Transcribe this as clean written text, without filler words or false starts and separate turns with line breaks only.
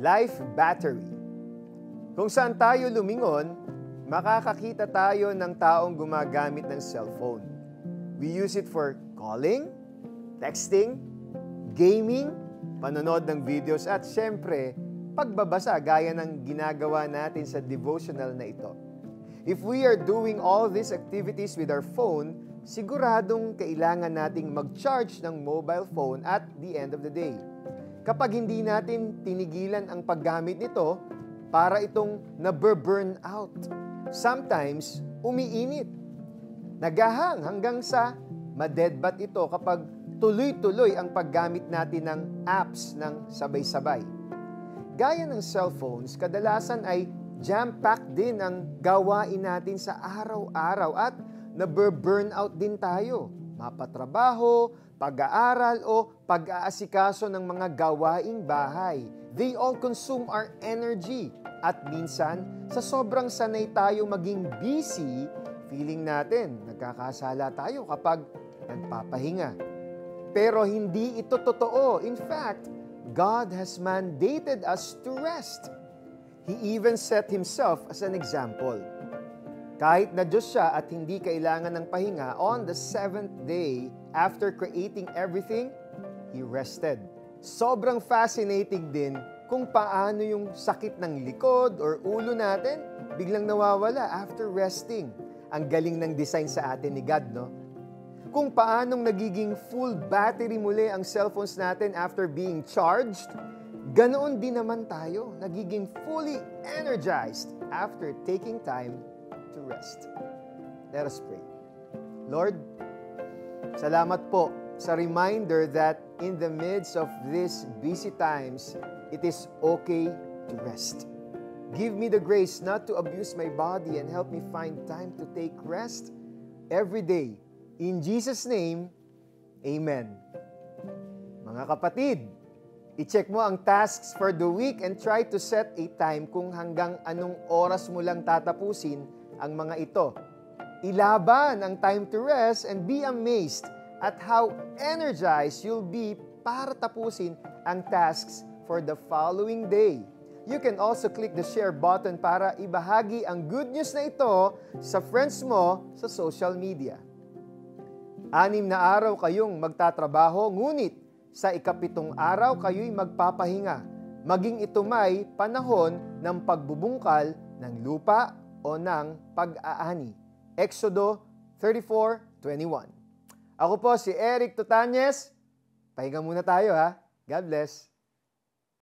Life battery. Kung saan tayo lumingon, makakakita tayo ng taong gumagamit ng cellphone. We use it for calling, texting, gaming, panonood ng videos at syempre, pagbabasa gaya ng ginagawa natin sa devotional na ito. If we are doing all these activities with our phone, siguradong kailangan nating mag-charge ng mobile phone at the end of the day. Kapag hindi natin tinigilan ang paggamit nito, para itong naburn out. Sometimes, umiinit. Nagahang hanggang sa madedbat ito kapag tuloy-tuloy ang paggamit natin ng apps ng sabay-sabay. Gaya ng cellphones, kadalasan ay jam-packed din ang gawain natin sa araw-araw at naburn out din tayo. Mapatrabaho, pag-aaral o pag-aasikaso ng mga gawaing bahay. They all consume our energy. At minsan, sa sobrang sanay tayo maging busy, feeling natin nagkakasala tayo kapag nagpapahinga. Pero hindi ito totoo. In fact, God has mandated us to rest. He even set Himself as an example. Kahit na Diyos siya at hindi kailangan ng pahinga, on the seventh day, after creating everything, He rested. Sobrang fascinating din kung paano yung sakit ng likod or ulo natin biglang nawawala after resting. Ang galing ng design sa atin ni God, no? Kung paanong nagiging full battery muli ang cellphones natin after being charged, ganoon din naman tayo, nagiging fully energized after taking time to rest. Let us pray. Lord, salamat po sa reminder that in the midst of these busy times, it is okay to rest. Give me the grace not to abuse my body and help me find time to take rest every day. In Jesus' name, Amen. Mga kapatid, i-check mo ang tasks for the week and try to set a time kung hanggang anong oras mo lang tatapusin ang mga ito. Ilaban ang time to rest and be amazed at how energized you'll be para tapusin ang tasks for the following day. You can also click the share button para ibahagi ang good news na ito sa friends mo sa social media. 6 na araw kayong magtatrabaho, ngunit sa ika-7 araw kayo'y magpapahinga, maging ito may panahon ng pagbubungkal ng lupa o ng pag-aani. Exodo 34:21. Ako po si Eric Tutanyes. Pahinga muna tayo ha. God bless.